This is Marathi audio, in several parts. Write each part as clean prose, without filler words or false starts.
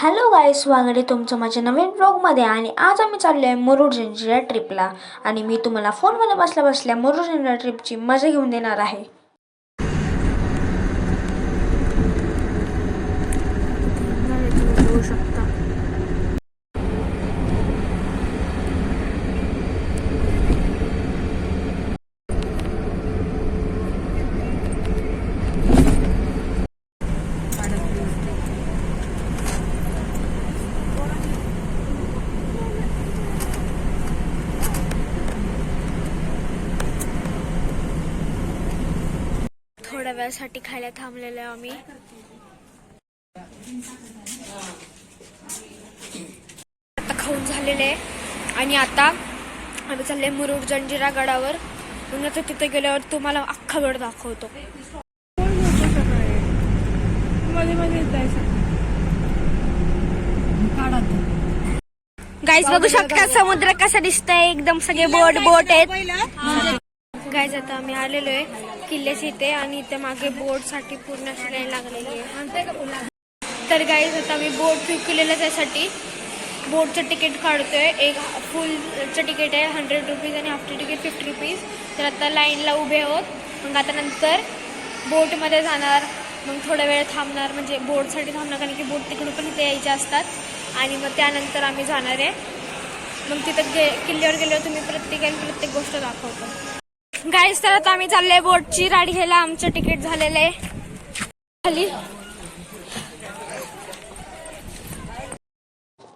हॅलो गाईस, स्वागत आहे तुमचं माझ्या नवीन व्लॉगमध्ये. आणि आज आम्ही चाललो आहे मुरुड जंजिरा ट्रिपला. आणि मी तुम्हाला फोनमध्ये बसल्या बसल्या मुरुड जंजिरा ट्रिपची मजा घेऊन देणार आहे. थोड्या वेळासाठी खायला थांबलेलो आहे आम्ही. आता खाऊन झालेले आहे आणि आता आम्ही चालले मुरुड जंजिरा गडावर. मग आता तिथे गेल्यावर तुम्हाला अख्खा गड दाखवतो. गाईज बघू शकता समुद्र कसा दिसतंय. एकदम सगळे बोट आहेत. गाईज आता आम्ही आलेलो आहे किल्ल्याच्या इथे आणि इथे मागे बोट साठी पूर्ण अशी लाईन लागलेली आहे. तर गाईज आता आम्ही बोट केलेलं त्यासाठी बोटचं तिकीट काढतोय. एक फुलचं तिकीट आहे 100 रुपीज आणि हाफचं तिकीट 50 रुपीज. तर आता लाईनला उभे आहोत. मग आता नंतर बोटमध्ये जाणार. मग थोडा वेळ थांबणार, म्हणजे बोटसाठी थांबणार, कारण की बोट तिकडून पण इथे यायचे असतात. आणि मग त्यानंतर आम्ही जाणार आहे. मग तिथं किल्ल्यावर गेल्यावर तुम्ही प्रत्येक गोष्ट दाखवतो. गाईज तर आता आम्ही चाललोय बोटची राईड घ्यायला. आमचं तिकीट झालेलं आहे खाली.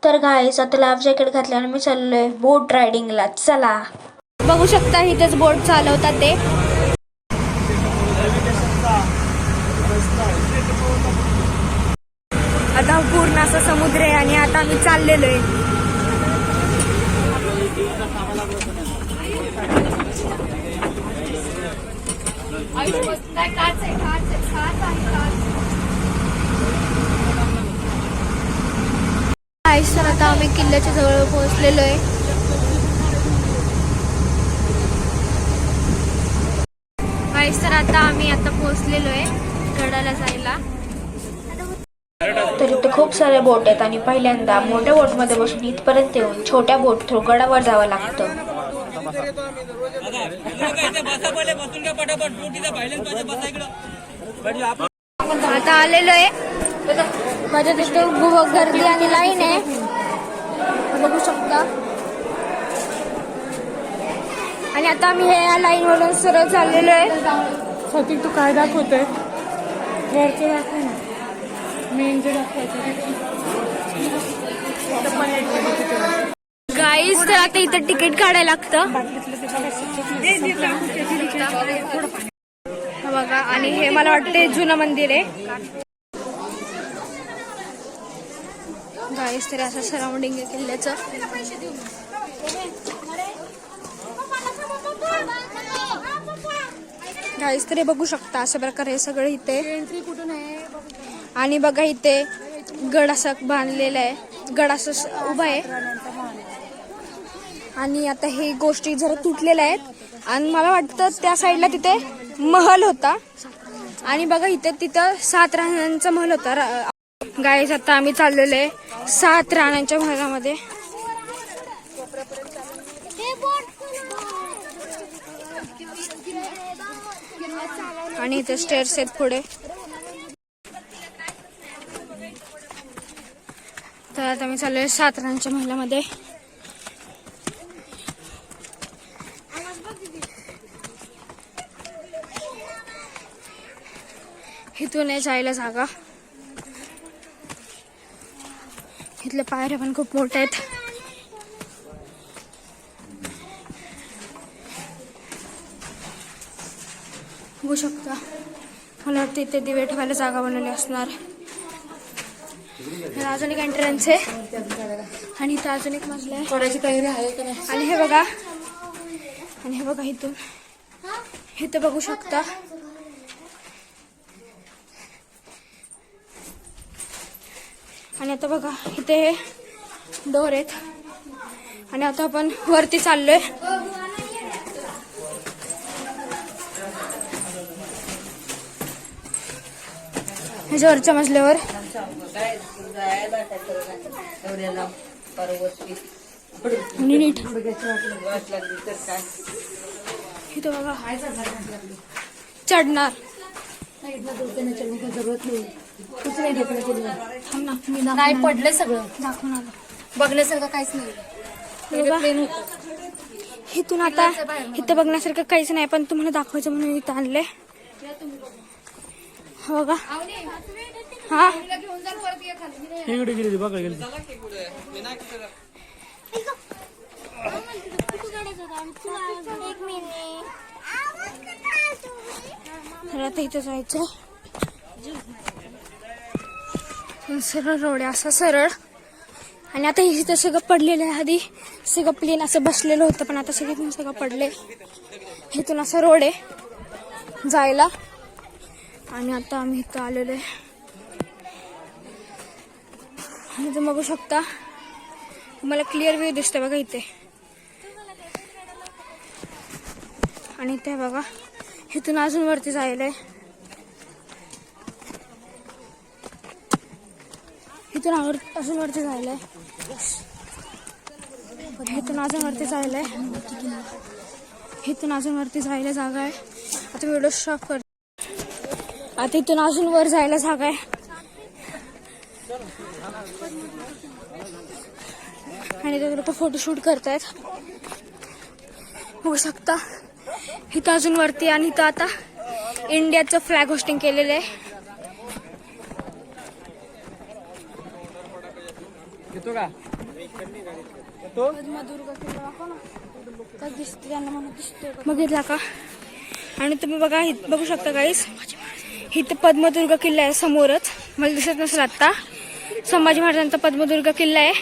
तर गाईस आता लाईफ जॅकेट घातल्याने मी चाललोय बोट रायडिंगला. चला, बघू शकता इथेच बोट चालवतात ते. आता पूर्ण असं समुद्र आहे आणि आता आम्ही चाललेलो आहे. तर आता आम्ही किल्ल्याच्या जवळ पोहोचलेलो आहे. तर आता आम्ही पोहोचलेलो आहे गडाला जायला. तर इथे खूप सारे बोट आहेत आणि पहिल्यांदा मोठ्या बोटमध्ये बसून इथपर्यंत येऊन छोट्या बोट थ्रू गडावर जावं लागतं. आता आलेलो आहे. माझ्या तिथे गर्दी आणि लाईन आहे, बघू शकता. आणि आता आम्ही या लाईन वरून सरळ चाललेलो आहे. सती तू काय दाखवतोय? वरचं दाखव ना, मेन जे दाखवायचं. गाईज तर आता इथं तिकीट काढायला लागतं बघा. आणि हे मला वाटते जुनं मंदिर आहे. गाईज तर असं सराउंडिंग आहे किल्ल्याचं. गाईज तर हे बघू शकता अशा प्रकारे सगळं इथे. एंट्री कुठून आहे? आणि बघा इथे गड असं बांधलेला आहे, गड असं उभा आहे. आणि आता हे गोष्टी जरा तुटलेल्या आहेत. आणि मला वाटतं त्या साईडला तिथे महल होता. आणि बघा इथे तिथं 7 राण्यांचा महल होता. गाईज आता आम्ही चाललेलो आहे 7 राण्यांच्या महलामध्ये. आणि इथे स्टेअर्स आहेत पुढे. तर आता मी चाललोय 7 राण्यांच्या महलामध्ये. इथून जायला जागा. इथल्या पायऱ्या पण खूप मोठ्या आहेत. बघू शकता. मला वाटतं इथे दिवे ठेवायला जागा बनवली असणार. अजून एक एंट्रन्स आहे आणि इथं अजून एक मजला आहे. थोड्याची तयारी आहे का नाही? आणि हे बघा, आणि हे बघा इथून इथं बघू शकता. आणि आता बघा इथे डोर आहेत. आणि आता आपण वरती चाललोय. ह्याच्यावरच्या मजल्यावर आणि नीट इथं बघा चढणार नाही पडलं सगळं, दाखवून आलं बघण्यासारखं काहीच नाही. इथून आता इथं बघण्यासारखं काहीच नाही, पण तुम्हाला दाखवायचं म्हणून इथं आणले. हो का? हा इकडे गेली बघा गेली. आता इथं जायचंय. सरळ रोड आहे असा सरळ. आणि आता इथं सगळं पडलेलं आहे. आधी सगळं प्लेन असं बसलेलं होतं, पण आता सगळं पडले. इथून असं रोड आहे जायला. आणि आता आम्ही इथं आलेलो आहे. आणि तुम्ही बघू शकता, तुम्हाला क्लिअर व्ह्यू दिसतोय बघा इथे. आणि ते बघा इथून अजून वरती जायला आहे. इथून अजून वरती जायलाय. इथून अजून वरती जायलाय. इथून अजून वरती जायला जागा आहे. आता व्हिडिओ स्टॉप कर. आता इथून अजून वर जायला जागा आहे. आणि ते लोक फोटोशूट करतायत बघू शकता. इथं अजून वरती आणि इथं आता इंडियाचं फ्लॅग होस्टिंग केलेलं आहे. बघितला का? आणि तुम्ही बघा बघू शकता गाईस, इथं पद्मदुर्ग किल्ला आहे समोरच. मला दिसत नसेल आता. संभाजी महाराजांचा पद्मदुर्ग किल्ला आहे.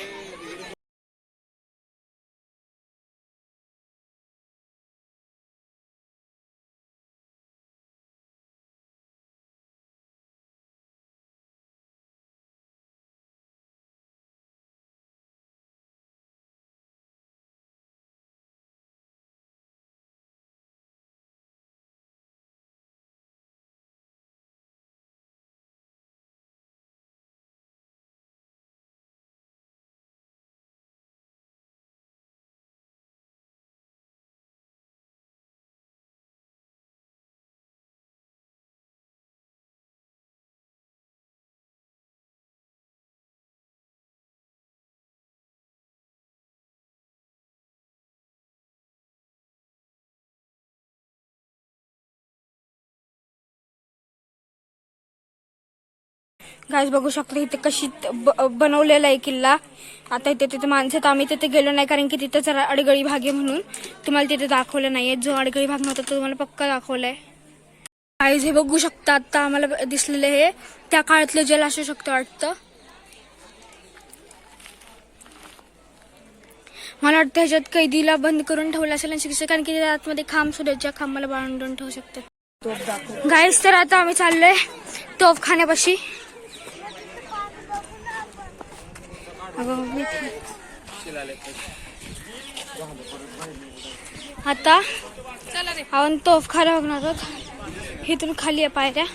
गाईस बघू शकता इथे कशी बनवलेला आहे किल्ला. आता इथे तिथे माणसं, तर आम्ही तिथे गेलो नाही कारण की तिथे जरा अडगळी भाग आहे म्हणून तुम्हाला तिथे दाखवलं नाहीये. जो अडगळी भाग नव्हता तो तुम्हाला पक्का दाखवलाय. गाईस हे बघू शकता आता आम्हाला दिसलेलं हे त्या काळातलं जल असू शकतं वाटतं. मला वाटतं ह्याच्यात कैदीला बंद करून ठेवलं असेल आणि शिक्षक, कारण की आतमध्ये खांब सुद्धा ज्या खांबाला बांधून ठेवू शकतात. गाईस तर आता आम्ही चाललोय तोफखान्यापाशी. आता आपण तोफखाना बघणार आहोत. इथून खाली आहे पायऱ्या.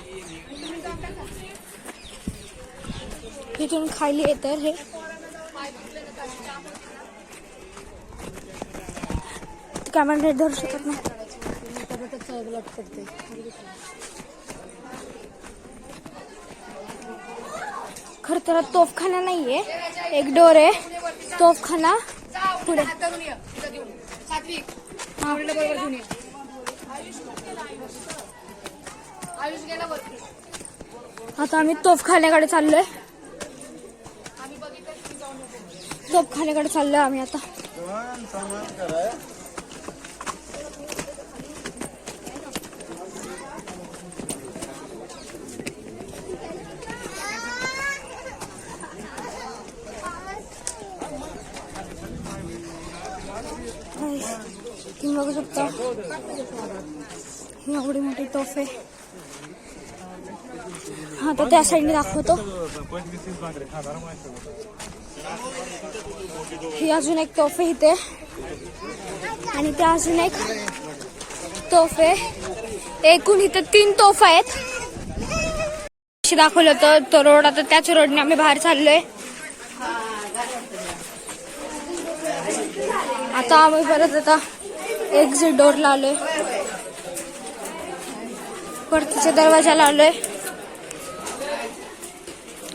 इथून खाली आहे तर हे कॅमेरा नीट धरू शकत नाही. खरं तर तोफखाना नाहीये, एक डोर आहे. तोफखाना पुढे. आता आम्ही तोफखान्याकडे चाललोय. तोफखान्याकडे चाललोय आम्ही आता. तुम्ही बघू शकता ही एवढी मोठी तोफ आहे. हा तर त्या साईडने दाखवतो. ही अजून एक तोफ आहे इथे आणि त्या अजून एक तोफ आहे. एकूण इथे 3 तोफ आहेत. दाखवलं होतं तो रोड, आता त्याच रोडने आम्ही बाहेर चाललोय. आता आम्ही परत एक्झिट डोरला आलोय, परतीच्या दरवाजाला आलोय.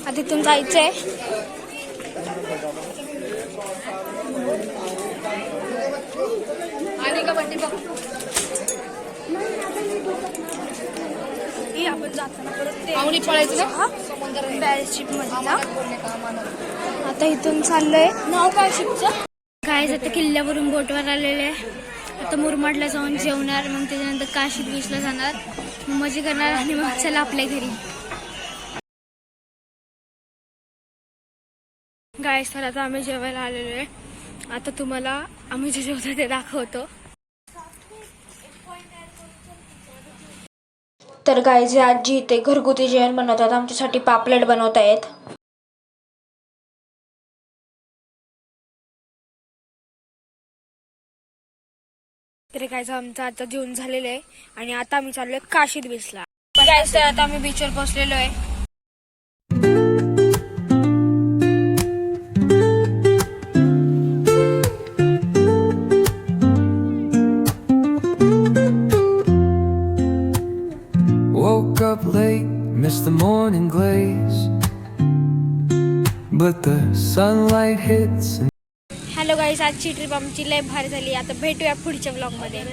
आता तिथून जायचंय. आपण जाताना परत शिप मध्ये जा. आता इथून चाललोय. नाव काय शिपचं? काय आता किल्ल्यावरून बोटवर आलेले आहे. आता मुरमाडला जाऊन जेवणार, मग त्याच्यानंतर काशीद बीचला जाणार, मग मजा करणार आणि मग चला आपल्या घरी. गाईस तर आता आम्ही जेवायला आलेलो आहे. आता तुम्हाला आम्ही जे जेवतो ते दाखवतो. तर गाईज आजी इथे घरगुती जेवण बनवतात, आमच्यासाठी पापलेट बनवत आहेत. तर गाईस आमचं आता जेवण झालेलं आहे आणि आता आम्ही चाललोय काशीद बीचला. गाईस तर आता आम्ही बीचवर पोहोचलेलो आहे. Woke up late, missed the morning glaze, but the sunlight hits. Hello guys, आजची ट्रिप आमची लय भारी झाली. आता भेटूया पुढच्या व्लॉग मध्ये.